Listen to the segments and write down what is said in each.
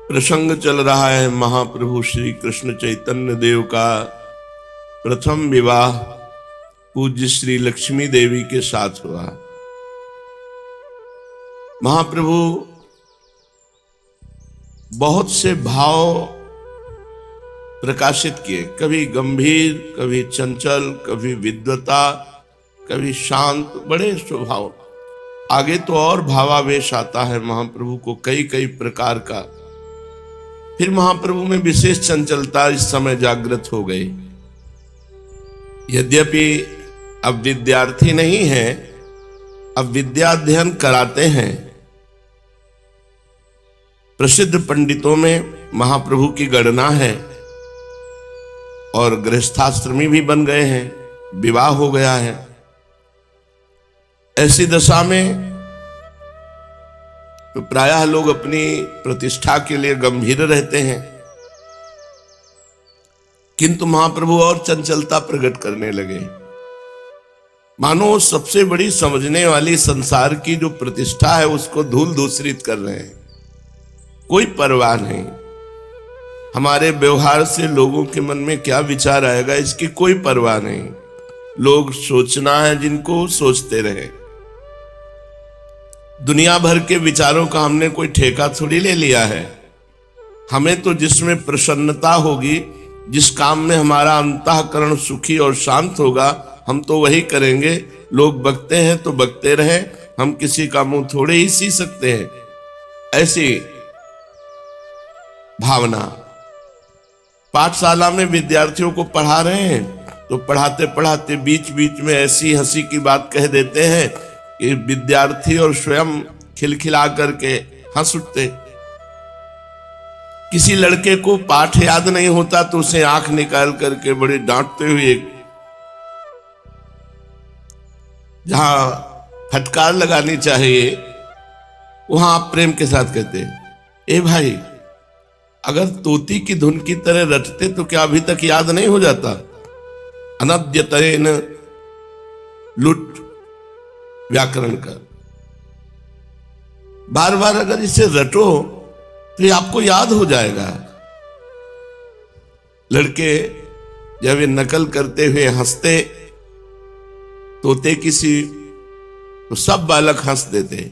प्रसंग चल रहा है महाप्रभु श्री कृष्ण चैतन्य देव का प्रथम विवाह पूज्य श्री लक्ष्मी देवी के साथ हुआ। महाप्रभु बहुत से भाव प्रकाशित किए, कभी गंभीर, कभी चंचल, कभी विद्वता, कभी शांत, बड़े स्वभाव। आगे तो और भावावेश आता है महाप्रभु को कई कई प्रकार का। फिर महाप्रभु में विशेष चंचलता इस समय जागृत हो गई। यद्यपि अब विद्यार्थी नहीं है, अब विद्या अध्ययन कराते हैं। प्रसिद्ध पंडितों में महाप्रभु की गणना है और गृहस्थाश्रमी भी बन गए हैं, विवाह हो गया है। ऐसी दशा में तो प्रायः लोग अपनी प्रतिष्ठा के लिए गंभीर रहते हैं, किंतु महाप्रभु और चंचलता प्रकट करने लगे। मानो सबसे बड़ी समझने वाली संसार की जो प्रतिष्ठा है उसको धूल दूसरित कर रहे हैं। कोई परवाह नहीं, हमारे व्यवहार से लोगों के मन में क्या विचार आएगा इसकी कोई परवाह नहीं। लोग सोचना है जिनको सोचते रहे। दुनिया भर के विचारों का हमने कोई ठेका थोड़ी ले लिया है। हमें तो जिसमें प्रसन्नता होगी, जिस काम में हमारा अंतःकरण सुखी और शांत होगा, हम तो वही करेंगे। लोग बकते हैं तो बकते रहें, हम किसी का मुंह थोड़े ही सी सकते हैं। ऐसी भावना। पाठशाला में विद्यार्थियों को पढ़ा रहे हैं तो पढ़ाते पढ़ाते बीच बीच में ऐसी हंसी की बात कह देते हैं कि विद्यार्थी और स्वयं खिलखिला करके हंस उठते। किसी लड़के को पाठ याद नहीं होता तो उसे आंख निकाल करके बड़े डांटते हुए जहां फटकार लगानी चाहिए वहां आप प्रेम के साथ कहते, ए भाई, अगर तोती की धुन की तरह रटते तो क्या अभी तक याद नहीं हो जाता? अनद्यतेन लुट व्याकरण का। बार बार अगर इसे रटो तो ये आपको याद हो जाएगा। लड़के जब ये नकल करते हुए हंसते तोते किसी, तो सब बालक हंस देते।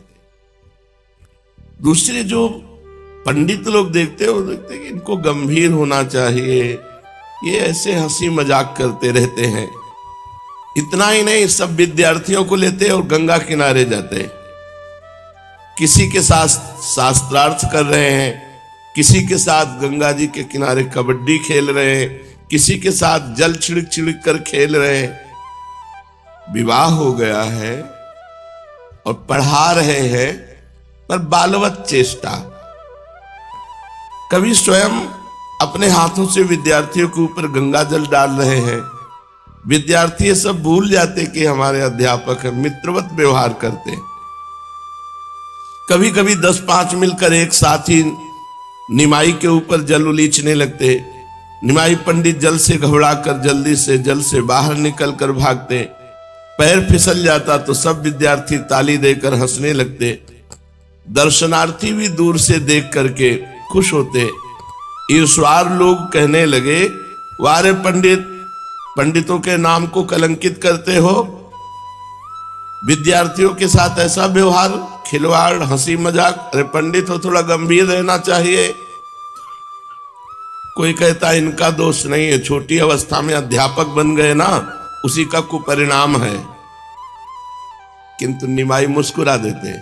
दूसरे जो पंडित लोग देखते हैं वो देखते हैं कि इनको गंभीर होना चाहिए, ये ऐसे हंसी मजाक करते रहते हैं। इतना ही नहीं, सब विद्यार्थियों को लेते और गंगा किनारे जाते। किसी के साथ शास्त्रार्थ कर रहे हैं, किसी के साथ गंगा जी के किनारे कबड्डी खेल रहे हैं, किसी के साथ जल छिड़क छिड़क कर खेल रहे हैं। विवाह हो गया है और पढ़ा रहे हैं, पर बालवत चेष्टा। कभी स्वयं अपने हाथों से विद्यार्थियों के ऊपर गंगा जल डाल रहे हैं। विद्यार्थी सब भूल जाते कि हमारे अध्यापक है, मित्रवत व्यवहार करते। कभी कभी 10-5 मिलकर एक साथ ही निमाई के ऊपर जल उलीचने लगते। निमाई पंडित जल से घबराकर जल्दी से जल से बाहर निकल कर भागते। पैर फिसल जाता तो सब विद्यार्थी ताली देकर हंसने लगते। दर्शनार्थी भी दूर से देख करके खुश होते। ईर्ष्वार लोग कहने लगे, वारे पंडित, पंडितों के नाम को कलंकित करते हो। विद्यार्थियों के साथ ऐसा व्यवहार, खिलवाड़, हंसी मजाक। अरे पंडित हो, थोड़ा गंभीर रहना चाहिए। कोई कहता इनका दोष नहीं है, छोटी अवस्था में अध्यापक बन गए ना, उसी का कुपरिणाम है। किंतु निमाई मुस्कुरा देते।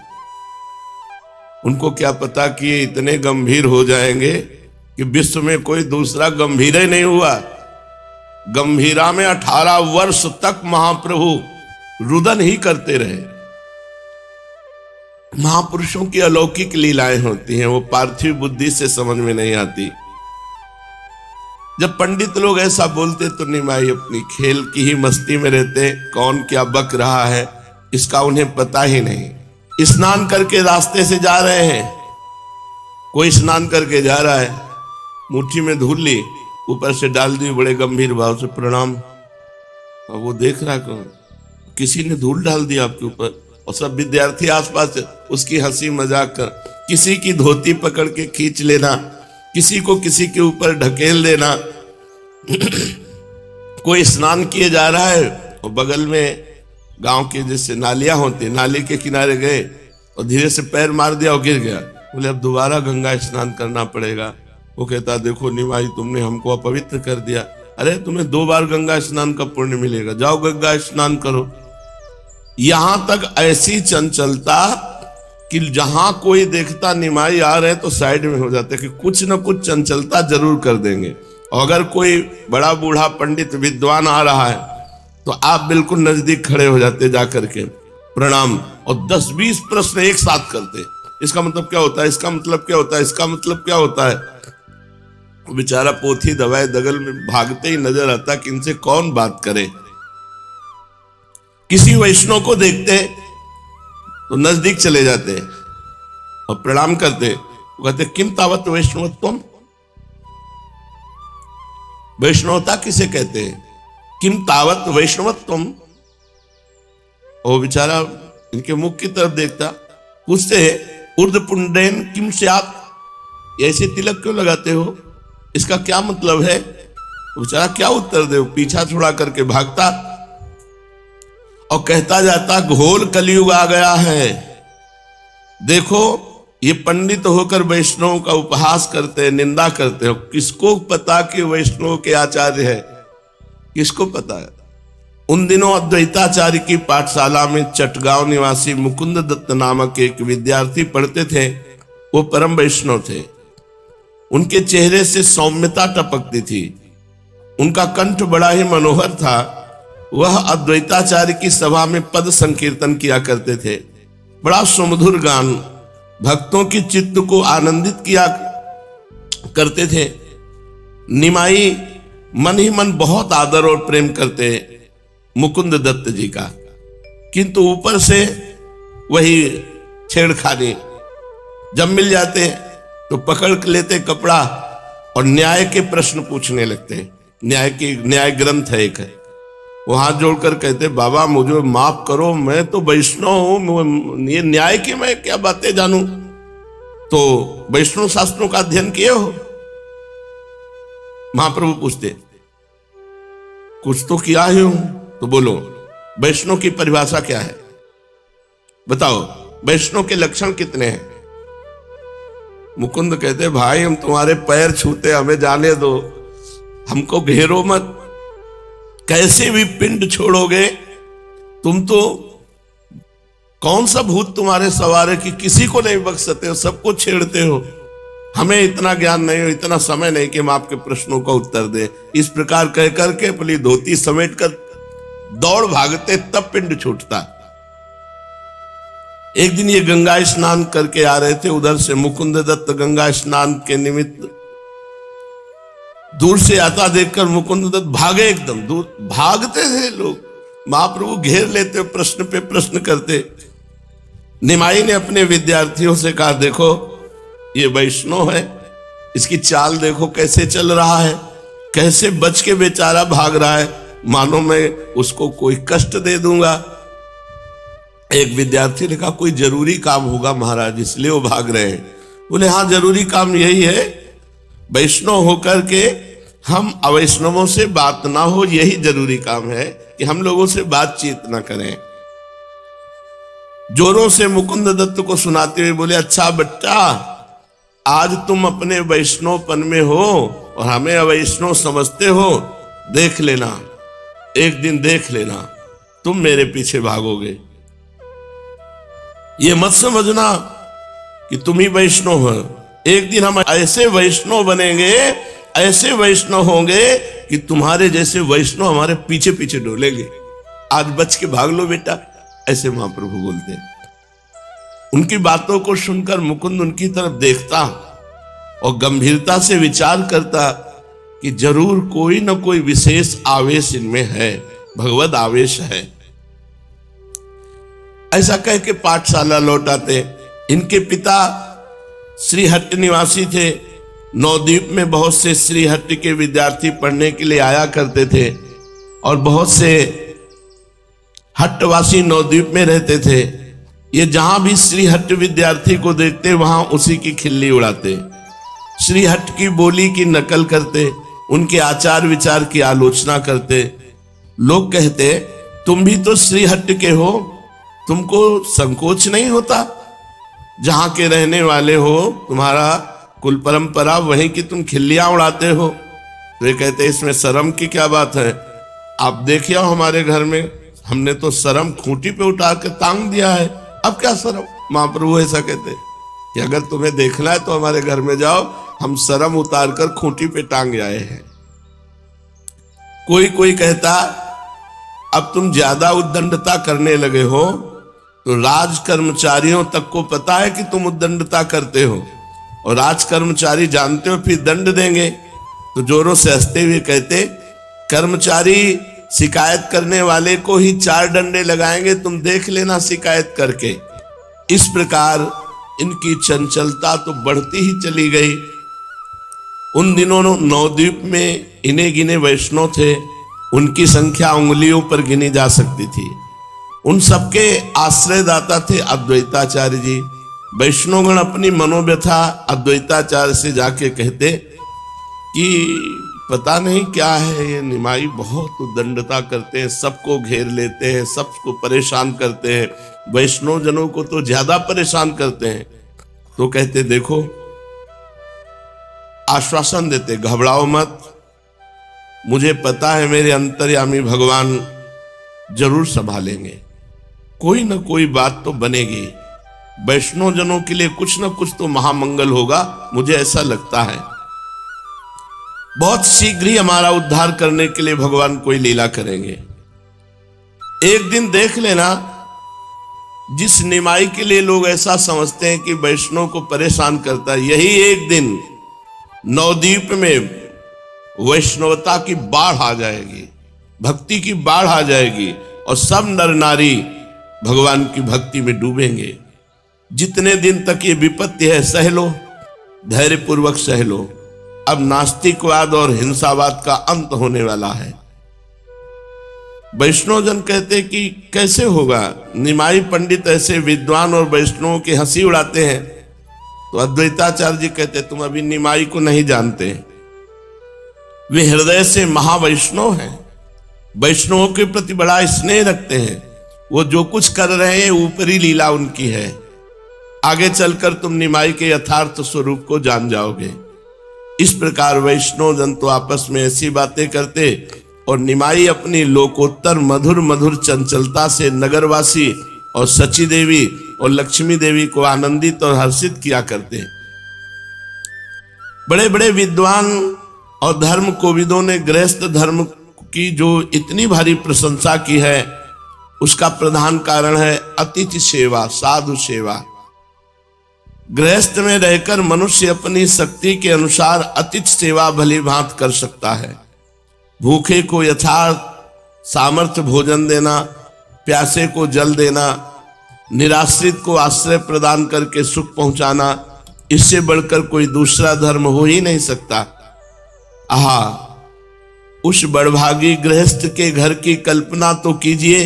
उनको क्या पता कि ये इतने गंभीर हो जाएंगे कि विश्व में कोई दूसरा गंभीर ही नहीं हुआ। गंभीरा में 18 वर्ष तक महाप्रभु रुदन ही करते रहे। महापुरुषों की अलौकिक लीलाएं होती हैं, वो पार्थिव बुद्धि से समझ में नहीं आती। जब पंडित लोग ऐसा बोलते तो निमाई अपनी खेल की ही मस्ती में रहते। कौन क्या बक रहा है इसका उन्हें पता ही नहीं। स्नान करके रास्ते से जा रहे हैं, कोई स्नान करके जा रहा है, मुट्ठी में धूल ली, ऊपर से डाल दी, बड़े गंभीर भाव से प्रणाम। और वो देख रहा है किसी ने धूल डाल दिया आपके ऊपर, और सब विद्यार्थी आसपास उसकी हंसी मजाक कर, किसी की धोती पकड़ के खींच लेना, किसी को किसी के ऊपर ढकेल देना। कोई स्नान किए जा रहा है और बगल में गांव के जैसे नालियां होती, नाली के किनारे गए और धीरे से पैर मार दिया और गिर गया। बोले अब दोबारा गंगा स्नान करना पड़ेगा। वो कहता देखो निमाई, तुमने हमको अपवित्र कर दिया। अरे तुम्हें 2 बार गंगा स्नान का पुण्य मिलेगा, जाओ गंगा स्नान करो। यहां तक ऐसी चंचलता कि जहां कोई देखता निमाई आ रहे तो साइड में हो जाते कि कुछ न कुछ चंचलता जरूर कर देंगे। और अगर कोई बड़ा बूढ़ा पंडित विद्वान आ रहा है तो आप बिल्कुल नजदीक खड़े हो जाते, जाकर के प्रणाम, और 10-20 प्रश्न एक साथ करते। इसका मतलब क्या होता है, इसका मतलब क्या होता है, इसका मतलब क्या होता है। बेचारा पोथी दवाए दगल में भागते ही नजर आता कि इनसे कौन बात करे। किसी वैष्णव को देखते तो नजदीक चले जाते और प्रणाम करते। वो कहते किम तावत वैष्णवत्वम, वैष्णवता किसे कहते हैं, किम तावत वैष्णवत्वम। वो बेचारा इनके मुख की तरफ देखता, पूछते उर्द पुंडेन किम स्यात्, ऐसे तिलक क्यों लगाते हो, इसका क्या मतलब है। बेचारा क्या उत्तर दे, पीछा छुड़ा करके भागता और कहता जाता घोर कलयुग आ गया है। देखो ये पंडित होकर वैष्णव का उपहास करते, निंदा करते हो। किसको पता कि वैष्णव के आचार्य है, किसको पता है। उन दिनों अद्वैताचार्य की पाठशाला में चटगांव निवासी मुकुंद दत्त नामक एक विद्यार्थी पढ़ते थे। वो परम वैष्णव थे। उनके चेहरे से सौम्यता टपकती थी, उनका कंठ बड़ा ही मनोहर था। वह अद्वैताचार्य की सभा में पद संकीर्तन किया करते थे। बड़ा सुमधुर गान भक्तों की चित्त को आनंदित किया करते थे। निमाई मन ही मन बहुत आदर और प्रेम करते मुकुंद दत्त जी का, किंतु ऊपर से वही छेड़खानी। जब मिल जाते तो पकड़ लेते कपड़ा और न्याय के प्रश्न पूछने लगते। न्याय ग्रंथ है एक है, वो हाथ जोड़कर कहते बाबा मुझे माफ करो, मैं तो वैष्णव हूं, ये न्याय की मैं क्या बातें जानूं। तो वैष्णव शास्त्रों का अध्ययन किए हो। महाप्रभु पूछते कुछ तो किया ही हूं, तो बोलो वैष्णव की परिभाषा क्या है, बताओ वैष्णव के लक्षण कितने हैं। मुकुंद कहते भाई हम तुम्हारे पैर छूते, हमें जाने दो, हमको घेरो मत। कैसे भी पिंड छोड़ोगे तुम, तो कौन सा भूत तुम्हारे सवार है कि किसी को नहीं बख्शते हो, सबको छेड़ते हो। हमें इतना ज्ञान नहीं हो, इतना समय नहीं कि हम आपके प्रश्नों का उत्तर दें। इस प्रकार कह करके अपनी धोती समेट कर दौड़ भागते, तब पिंड छूटता। एक दिन ये गंगा स्नान करके आ रहे थे, उधर से मुकुंद दत्त गंगा स्नान के निमित्त दूर से आता देखकर मुकुंद दत्त भागे, एकदम दूर भागते थे लोग। महाप्रभु घेर लेते, प्रश्न पे प्रश्न करते। निमाई ने अपने विद्यार्थियों से कहा देखो ये वैष्णव है, इसकी चाल देखो कैसे चल रहा है, कैसे बच के बेचारा भाग रहा है, मानो मैं उसको कोई कष्ट दे दूंगा। एक विद्यार्थी ने कहा कोई जरूरी काम होगा महाराज, इसलिए वो भाग रहे हैं। बोले हाँ जरूरी काम यही है, वैष्णव होकर के हम अवैष्णवों से बात ना हो, यही जरूरी काम है कि हम लोगों से बातचीत ना करें। जोरों से मुकुंद दत्त को सुनाते हुए बोले अच्छा बेटा, आज तुम अपने वैष्णवपन में हो और हमें अवैष्णव समझते हो, देख लेना, एक दिन देख लेना तुम मेरे पीछे भागोगे। ये मत समझना कि तुम ही वैष्णव हो, एक दिन हम ऐसे वैष्णव बनेंगे, ऐसे वैष्णव होंगे कि तुम्हारे जैसे वैष्णव हमारे पीछे पीछे डोलेंगे। आज बच के भाग लो बेटा, ऐसे महाप्रभु बोलते हैं। उनकी बातों को सुनकर मुकुंद उनकी तरफ देखता और गंभीरता से विचार करता कि जरूर कोई न कोई विशेष आवेश इनमें है, भगवद आवेश है। ऐसा कह के पाठशाला लौट आते। इनके पिता श्रीहट्ट निवासी थे। नवद्वीप में बहुत से श्रीहट्ट के विद्यार्थी पढ़ने के लिए आया करते थे और बहुत से हट्टवासी नवद्वीप में रहते थे। ये जहां भी श्रीहट्ट विद्यार्थी को देखते वहां उसी की खिल्ली उड़ाते। श्रीहट्ट की बोली की नकल करते, उनके आचार विचार की आलोचना करते। लोग कहते तुम भी तो श्रीहट्ट के हो, तुमको संकोच नहीं होता? जहां के रहने वाले हो, तुम्हारा कुल परंपरा वहीं की, तुम खिल्लियां उड़ाते हो। तो ये कहते इसमें शर्म की क्या बात है? आप देखिए हमारे घर में हमने तो शर्म खूंटी पे उठा के टांग दिया है, अब क्या शर्म? महाप्रभु ऐसा कहते कि अगर तुम्हें देखना है तो हमारे घर में जाओ, हम शर्म उतार कर खूंटी पे टांग आए हैं। कोई कहता अब तुम ज्यादा उद्दंडता करने लगे हो, तो राज कर्मचारियों तक को पता है कि तुम उद्दंडता करते हो, और राज कर्मचारी जानते हो फिर दंड देंगे। तो जोरों से हंसते हुए कहते कर्मचारी शिकायत करने वाले को ही 4 डंडे लगाएंगे, तुम देख लेना शिकायत करके। इस प्रकार इनकी चंचलता तो बढ़ती ही चली गई। उन दिनों नवद्वीप में इन्हें गिने वैष्णव थे, उनकी संख्या उंगलियों पर गिनी जा सकती थी। उन सबके आश्रयदाता थे अद्वैताचार्य जी। वैष्णवगण अपनी मनोव्यथा अद्वैताचार्य से जाके कहते कि पता नहीं क्या है, ये निमाई बहुत उद्दंडता करते हैं, सबको घेर लेते हैं, सबको परेशान करते हैं, वैष्णव जनों को तो ज्यादा परेशान करते हैं। तो कहते देखो, आश्वासन देते घबराओ मत, मुझे पता है मेरे अंतर्यामी भगवान जरूर संभालेंगे, कोई ना कोई बात तो बनेगी, वैष्णव जनों के लिए कुछ ना कुछ तो महामंगल होगा, मुझे ऐसा लगता है। बहुत शीघ्र ही हमारा उद्धार करने के लिए भगवान कोई लीला करेंगे। एक दिन देख लेना, जिस निमाई के लिए लोग ऐसा समझते हैं कि वैष्णव को परेशान करता है, यही एक दिन नवद्वीप में वैष्णवता की बाढ़ आ जाएगी, भक्ति की बाढ़ आ जाएगी, और सब नर नारी भगवान की भक्ति में डूबेंगे। जितने दिन तक ये विपत्ति है सह लो, धैर्यपूर्वक सह लो। अब नास्तिकवाद और हिंसावाद का अंत होने वाला है। वैष्णवजन कहते कि कैसे होगा, निमाई पंडित ऐसे विद्वान और वैष्णवों की हंसी उड़ाते हैं। तो अद्वैताचार्य जी कहते तुम अभी निमाई को नहीं जानते, वे हृदय से महावैष्णव हैं, वैष्णवों के प्रति बड़ा स्नेह रखते हैं। वो जो कुछ कर रहे हैं ऊपरी लीला उनकी है, आगे चलकर तुम निमाई के यथार्थ स्वरूप को जान जाओगे। इस प्रकार वैष्णव जन तो आपस में ऐसी बातें करते, और निमाई अपनी लोकोत्तर मधुर मधुर चंचलता से नगरवासी और सची देवी और लक्ष्मी देवी को आनंदित और हर्षित किया करते। बड़े बड़े विद्वान और धर्म कोविदों ने गृहस्थ धर्म की जो इतनी भारी प्रशंसा की है, उसका प्रधान कारण है अतिथि सेवा, साधु सेवा। गृहस्थ में रहकर मनुष्य अपनी शक्ति के अनुसार अतिथि सेवा भली भांति कर सकता है। भूखे को यथार्थ सामर्थ्य भोजन देना, प्यासे को जल देना, निराश्रित को आश्रय प्रदान करके सुख पहुंचाना, इससे बढ़कर कोई दूसरा धर्म हो ही नहीं सकता। आहा, उस बड़भागी गृहस्थ के घर की कल्पना तो कीजिए।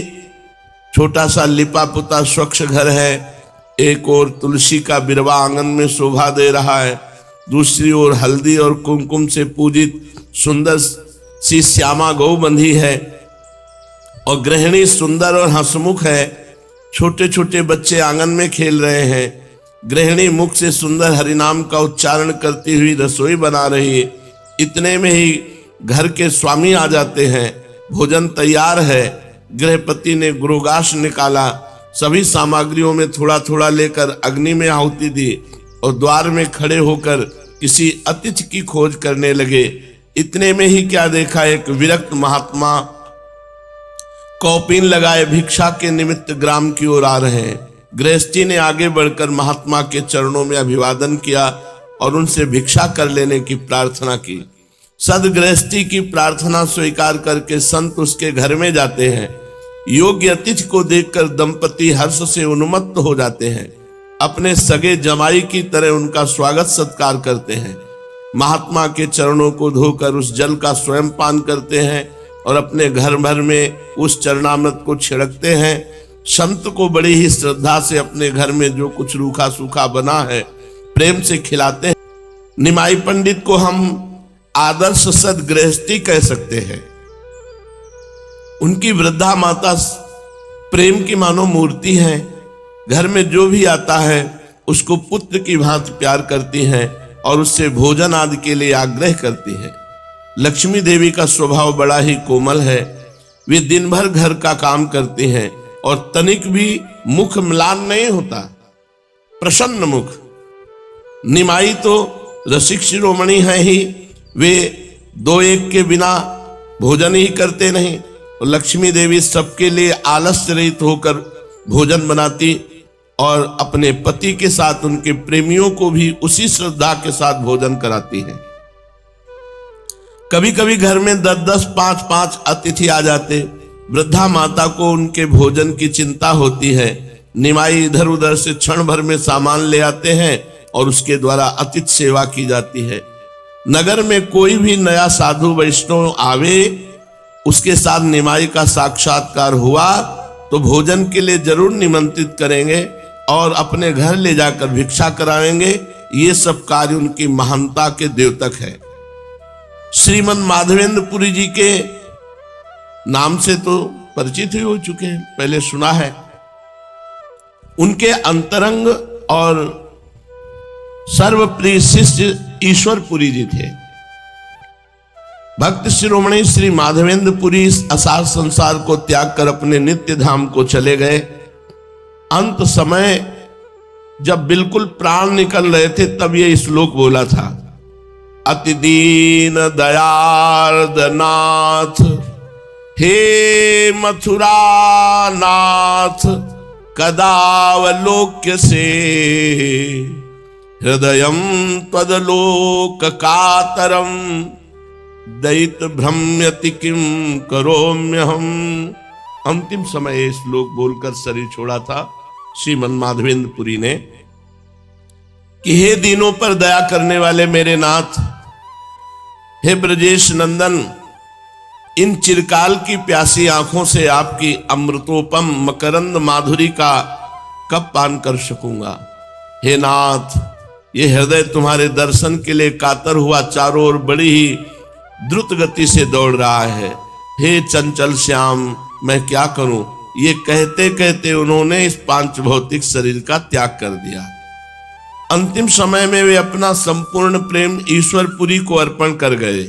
छोटा सा लिपा पुता स्वच्छ घर है, एक ओर तुलसी का बिरवा आंगन में शोभा दे रहा है, दूसरी ओर हल्दी और कुमकुम से पूजित सुंदर सी श्यामा गौ बंधी है, और गृहिणी सुंदर और हंसमुख है। छोटे छोटे बच्चे आंगन में खेल रहे हैं। गृहिणी मुख से सुंदर हरिनाम का उच्चारण करती हुई रसोई बना रही है। इतने में ही घर के स्वामी आ जाते हैं। भोजन तैयार है। गृहपति ने गुरुगाश निकाला, सभी सामग्रियों में थोड़ा थोड़ा लेकर अग्नि में आहुति दी, और द्वार में खड़े होकर किसी अतिथि की खोज करने लगे। इतने में ही क्या देखा, एक विरक्त महात्मा कौपीन लगाए भिक्षा के निमित्त ग्राम की ओर आ रहे हैं। गृहस्थी ने आगे बढ़कर महात्मा के चरणों में अभिवादन किया और उनसे भिक्षा कर लेने की प्रार्थना की। सदगृहस्थी की प्रार्थना स्वीकार करके संत उसके घर में जाते हैं। योग्य अतिथि को देखकर दंपति हर्ष से उन्मत्त हो जाते हैं। अपने सगे जमाई की तरह उनका स्वागत सत्कार करते हैं। महात्मा के चरणों को धोकर उस जल का स्वयं पान करते हैं और अपने घर भर में उस चरणामृत को छिड़कते हैं। संत को बड़ी ही श्रद्धा से अपने घर में जो कुछ रूखा सूखा बना है प्रेम से खिलाते हैं। निमाई पंडित को हम आदर्श सदगृहस्थी कह सकते हैं। उनकी वृद्धा माता प्रेम की मानो मूर्ति है। घर में जो भी आता है उसको पुत्र की भांति प्यार करती हैं और उससे भोजन आदि के लिए आग्रह करती हैं। लक्ष्मी देवी का स्वभाव बड़ा ही कोमल है। वे दिन भर घर का काम करती हैं और तनिक भी मुख म्लान नहीं होता, प्रसन्न मुख। निमाई तो रसिक शिरोमणि है ही, वे दो एक के बिना भोजन ही करते नहीं। और लक्ष्मी देवी सबके लिए आलस्य रहित होकर भोजन बनाती और अपने पति के साथ उनके प्रेमियों को भी उसी श्रद्धा के साथ भोजन कराती है। कभी कभी घर में 10-10, 5-5 अतिथि आ जाते। वृद्धा माता को उनके भोजन की चिंता होती है। निमाई इधर उधर से क्षण भर में सामान ले आते हैं और उसके द्वारा अतिथि सेवा की जाती है। नगर में कोई भी नया साधु वैष्णव आवे, उसके साथ निमाई का साक्षात्कार हुआ तो भोजन के लिए जरूर निमंत्रित करेंगे और अपने घर ले जाकर भिक्षा कराएंगे। ये सब कार्य उनकी महानता के द्योतक है। श्रीमद माधवेंद्र पुरी जी के नाम से तो परिचित ही हो चुके हैं, पहले सुना है। उनके अंतरंग और सर्वप्रिय शिष्य ईश्वर पुरी जी थे। भक्त शिरोमणि श्री माधवेंद्र पुरी इस असार संसार को त्याग कर अपने नित्य धाम को चले गए। अंत समय जब बिल्कुल प्राण निकल रहे थे तब ये श्लोक बोला था, अति दीन दयार्द नाथ हे मथुरा नाथ, कदावलोक्य से हृदयम त्वदलोक कातरम, दैत भ्रम्यति किम करोम्यहम। अंतिम समय ये श्लोक बोलकर शरीर छोड़ा था श्रीमद माधवेंद्र पुरी ने कि हे दीनों पर दया करने वाले मेरे नाथ, हे ब्रजेश नंदन, इन चिरकाल की प्यासी आंखों से आपकी अमृतोपम मकरंद माधुरी का कब पान कर सकूंगा। हे नाथ, ये हृदय तुम्हारे दर्शन के लिए कातर हुआ चारों ओर बड़ी ही द्रुत गति से दौड़ रहा है। हे चंचल श्याम, मैं क्या करूं। ये कहते कहते उन्होंने इस पांच भौतिक शरीर का त्याग कर दिया। अंतिम समय में वे अपना संपूर्ण प्रेम ईश्वर पुरी को अर्पण कर गए।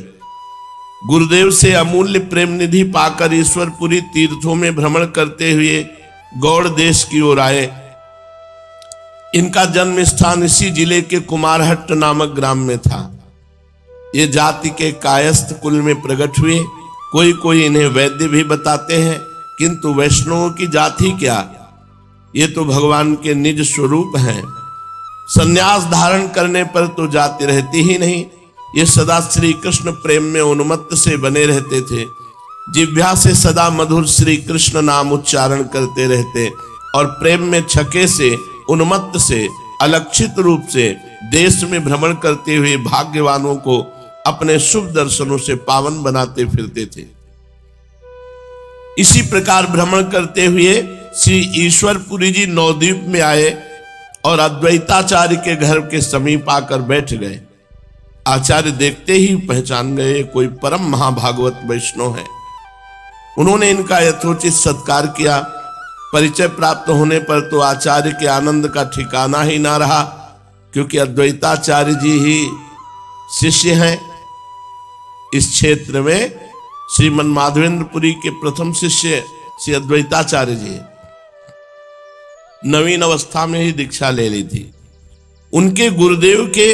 गुरुदेव से अमूल्य प्रेम निधि पाकर ईश्वर पुरी तीर्थों में भ्रमण करते हुए गौड़ देश की ओर आए। इनका जन्म स्थान इसी जिले के कुमारहट्ट नामक ग्राम में था। ये जाति के कायस्थ कुल में प्रकट हुए। कोई कोई इन्हें वैद्य भी बताते हैं, किंतु वैष्णवों की जाति क्या, ये तो भगवान के निज स्वरूप हैं। संन्यास धारण करने पर तो जाति रहती ही नहीं। ये सदा श्री कृष्ण प्रेम में उन्मत्त से बने रहते थे। जिह्वा से सदा मधुर श्री कृष्ण नाम उच्चारण करते रहते और प्रेम में छके से उन्मत्त से अलक्षित रूप से देश में भ्रमण करते हुए भाग्यवानों को अपने शुभ दर्शनों से पावन बनाते फिरते थे। इसी प्रकार भ्रमण करते हुए श्री ईश्वर पुरी जी नवद्वीप में आए और अद्वैताचार्य के घर के समीप आकर बैठ गए। आचार्य देखते ही पहचान गए कोई परम महाभागवत वैष्णव है। उन्होंने इनका यथोचित सत्कार किया। परिचय प्राप्त होने पर तो आचार्य के आनंद का ठिकाना ही ना रहा, क्योंकि अद्वैताचार्य जी ही शिष्य हैं। इस क्षेत्र में श्रीमद माधवेंद्र पुरी के प्रथम शिष्य श्री अद्वैताचार्य जी नवीन अवस्था में ही दीक्षा ले ली थी। उनके गुरुदेव के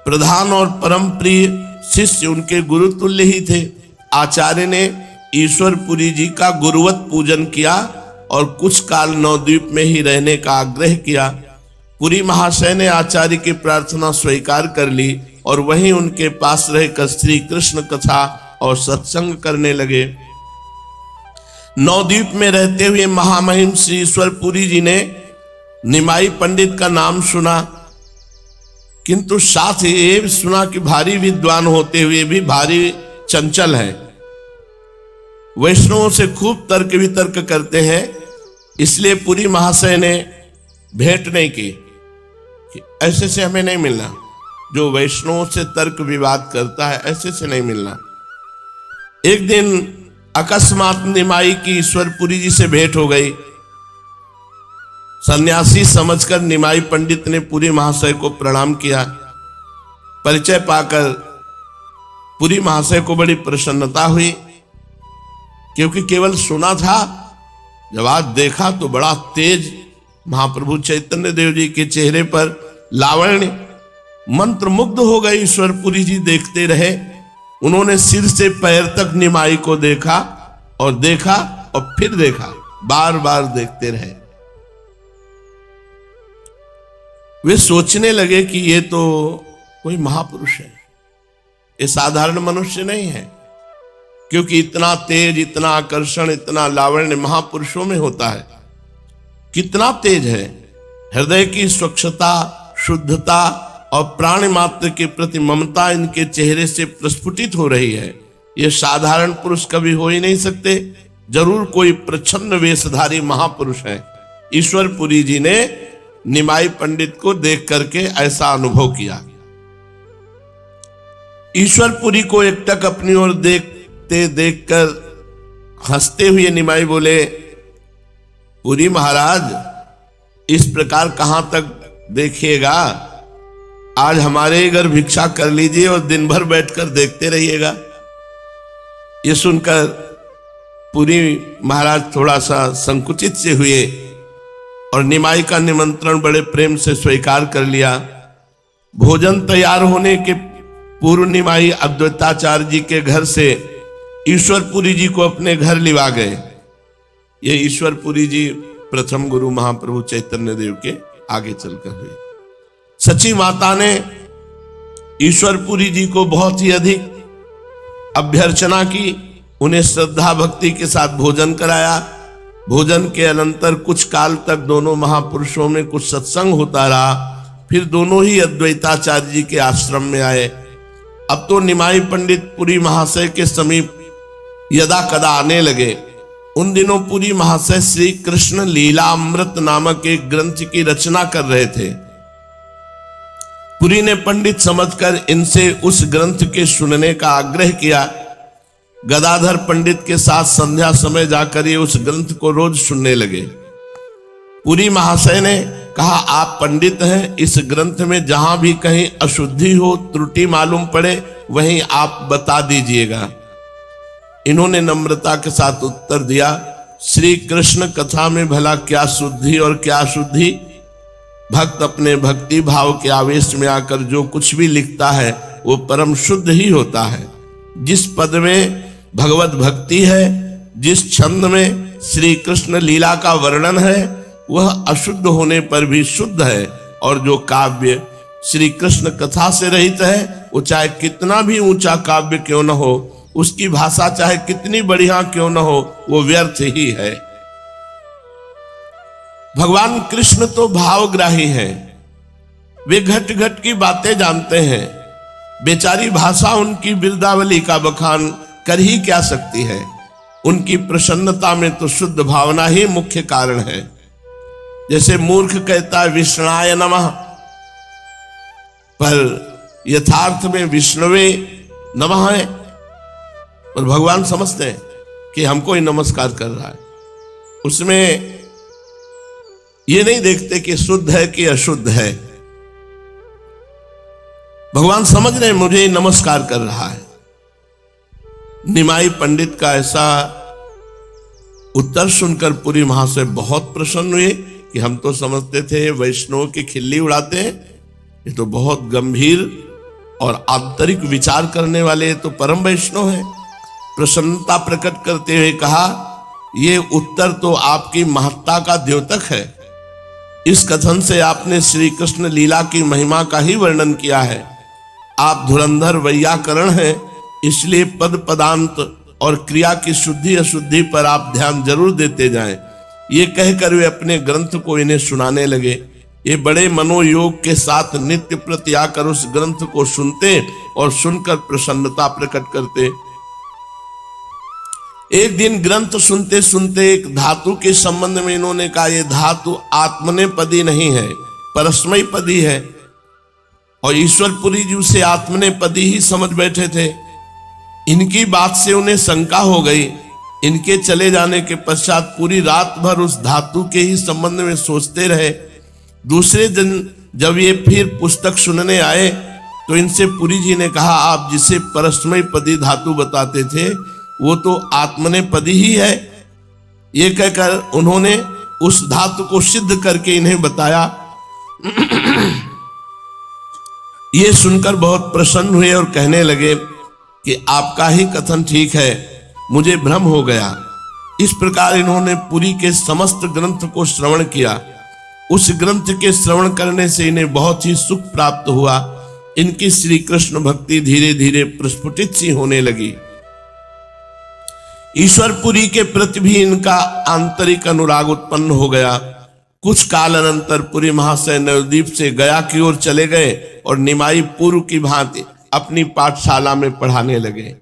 प्रधान और परम प्रिय शिष्य उनके गुरु तुल्य ही थे। आचार्य ने ईश्वर पुरी जी का गुरुवत पूजन किया और कुछ काल नवद्वीप में ही रहने का आग्रह किया। पुरी महाशय ने आचार्य की प्रार्थना स्वीकार कर ली और वहीं उनके पास रहकर श्री कृष्ण कथा और सत्संग करने लगे। नवद्वीप में रहते हुए महामहिम श्री ईश्वर पुरी जी ने निमाई पंडित का नाम सुना, किंतु साथ ही ये भी सुना कि भारी विद्वान होते हुए भी भारी चंचल है। वैष्णवों से खूब तर्क वितर्क करते हैं, इसलिए पुरी महाशय ने भेंट नहीं की कि ऐसे से हमें नहीं मिलना, जो वैष्णवों से तर्क विवाद करता है, ऐसे से नहीं मिलना। एक दिन अकस्मात निमाई की ईश्वरपुरी जी से भेंट हो गई। सन्यासी समझकर निमाई पंडित ने पुरी महाशय को प्रणाम किया। परिचय पाकर पुरी महाशय को बड़ी प्रसन्नता हुई, क्योंकि केवल सुना था, जब आज देखा तो बड़ा तेज महाप्रभु चैतन्य देव जी के चेहरे पर लावण्य। मंत्रमुग्ध हो गए ईश्वरपुरी जी, देखते रहे। उन्होंने सिर से पैर तक निमाई को देखा और देखा और फिर देखा, बार बार देखते रहे। वे सोचने लगे कि ये तो कोई महापुरुष है, ये साधारण मनुष्य नहीं है, क्योंकि इतना तेज, इतना आकर्षण, इतना लावण्य महापुरुषों में होता है। कितना तेज है, हृदय की स्वच्छता, शुद्धता और प्राण मात्र के प्रति ममता इनके चेहरे से प्रस्फुटित हो रही है। ये साधारण पुरुष कभी हो ही नहीं सकते, जरूर कोई प्रच्छन्न वेशधारी महापुरुष है। ईश्वरपुरी जी ने निमाई पंडित को देख करके ऐसा अनुभव किया। ईश्वरपुरी को एकटक अपनी ओर देखते देखकर हंसते हुए निमाई बोले, पुरी महाराज, इस प्रकार कहां तक देखिएगा? आज हमारे घर भिक्षा कर लीजिए और दिन भर बैठकर देखते रहिएगा। ये सुनकर पुरी महाराज थोड़ा सा संकुचित से हुए और निमाई का निमंत्रण बड़े प्रेम से स्वीकार कर लिया। भोजन तैयार होने के पूर्व निमाई अद्वैताचार्य जी के घर से ईश्वरपुरी जी को अपने घर लिवा गए। ये ईश्वरपुरी जी प्रथम गुरु महाप्रभु चैतन्य देव के आगे चलकर हुए। सची माता ने ईश्वरपुरी जी को बहुत ही अधिक अभ्यर्चना की, उन्हें श्रद्धा भक्ति के साथ भोजन कराया। भोजन के अनंतर कुछ काल तक दोनों महापुरुषों में कुछ सत्संग होता रहा। फिर दोनों ही अद्वैताचार्य जी के आश्रम में आए। अब तो निमाई पंडित पुरी महाशय के समीप यदा कदा आने लगे। उन दिनों पुरी महाशय श्री कृष्ण लीला अमृत नामक एक ग्रंथ की रचना कर रहे थे। पुरी ने पंडित समझकर इनसे उस ग्रंथ के सुनने का आग्रह किया। गदाधर पंडित के साथ संध्या समय जाकर ये उस ग्रंथ को रोज सुनने लगे। पुरी महाशय ने कहा, आप पंडित हैं, इस ग्रंथ में जहां भी कहीं अशुद्धि हो, त्रुटि मालूम पड़े, वहीं आप बता दीजिएगा। इन्होंने नम्रता के साथ उत्तर दिया, श्री कृष्ण कथा में भला क्या शुद्धि और क्या अशुद्धि? भक्त अपने भक्ति भाव के आवेश में आकर जो कुछ भी लिखता है वो परम शुद्ध ही होता है। जिस पद में भगवत भक्ति है, जिस छंद में श्री कृष्ण लीला का वर्णन है, वह अशुद्ध होने पर भी शुद्ध है। और जो काव्य श्री कृष्ण कथा से रहित है, वो चाहे कितना भी ऊंचा काव्य क्यों न हो, उसकी भाषा चाहे कितनी बढ़िया क्यों न हो, वो व्यर्थ ही है। भगवान कृष्ण तो भावग्राही हैं, वे घट घट की बातें जानते हैं। बेचारी भाषा उनकी बिरदावली का बखान कर ही क्या सकती है। उनकी प्रसन्नता में तो शुद्ध भावना ही मुख्य कारण है। जैसे मूर्ख कहता है विष्णाय नमः, पर यथार्थ में विष्णुवे नमः है। और भगवान समझते हैं कि हमको ही नमस्कार कर रहा है। उसमें ये नहीं देखते कि शुद्ध है कि अशुद्ध है। भगवान समझ रहे मुझे ही नमस्कार कर रहा है। निमाई पंडित का ऐसा उत्तर सुनकर पुरी महाशय बहुत प्रसन्न हुए कि हम तो समझते थे वैष्णव की खिल्ली उड़ाते हैं, ये तो बहुत गंभीर और आंतरिक विचार करने वाले तो परम वैष्णव हैं। प्रसन्नता प्रकट करते हुए कहा, ये उत्तर तो आपकी महत्ता का द्योतक है। इस कथन से आपने श्री कृष्ण लीला की महिमा का ही वर्णन किया है। आप धुरंधर वैयाकरण हैं, इसलिए पद पदांत और क्रिया की शुद्धि अशुद्धि पर आप ध्यान जरूर देते जाएं। ये कहकर वे अपने ग्रंथ को इन्हें सुनाने लगे। ये बड़े मनोयोग के साथ नित्य प्रति आकर उस ग्रंथ को सुनते और सुनकर प्रसन्नता प्रकट करते। एक दिन ग्रंथ सुनते सुनते एक धातु के संबंध में इन्होंने कहा, यह धातु आत्मनेपदी नहीं है, परस्मैपदी है। और ईश्वरपुरी जी उसे आत्मनेपदी ही समझ बैठे थे। इनकी बात से उन्हें शंका हो गई। इनके चले जाने के पश्चात पूरी रात भर उस धातु के ही संबंध में सोचते रहे। दूसरे दिन जब ये फिर पुस्तक सुनने आए तो इनसे पुरी जी ने कहा, आप जिसे परस्मय पदी धातु बताते थे वो तो आत्मनेपदी ही है। ये कहकर उन्होंने उस धातु को सिद्ध करके इन्हें बताया। ये सुनकर बहुत प्रसन्न हुए और कहने लगे कि आपका ही कथन ठीक है, मुझे भ्रम हो गया। इस प्रकार इन्होंने पुरी के समस्त ग्रंथ को श्रवण किया। उस ग्रंथ के श्रवण करने से इन्हें बहुत ही सुख प्राप्त हुआ। इनकी श्री कृष्ण भक्ति धीरे धीरे प्रस्फुटित सी होने लगी। ईश्वरपुरी के प्रति भी इनका आंतरिक अनुराग उत्पन्न हो गया। कुछ काल अनंतर पुरी महाशय नवद्वीप से गया की ओर चले गए और निमाई पूर्व की भांति अपनी पाठशाला में पढ़ाने लगे।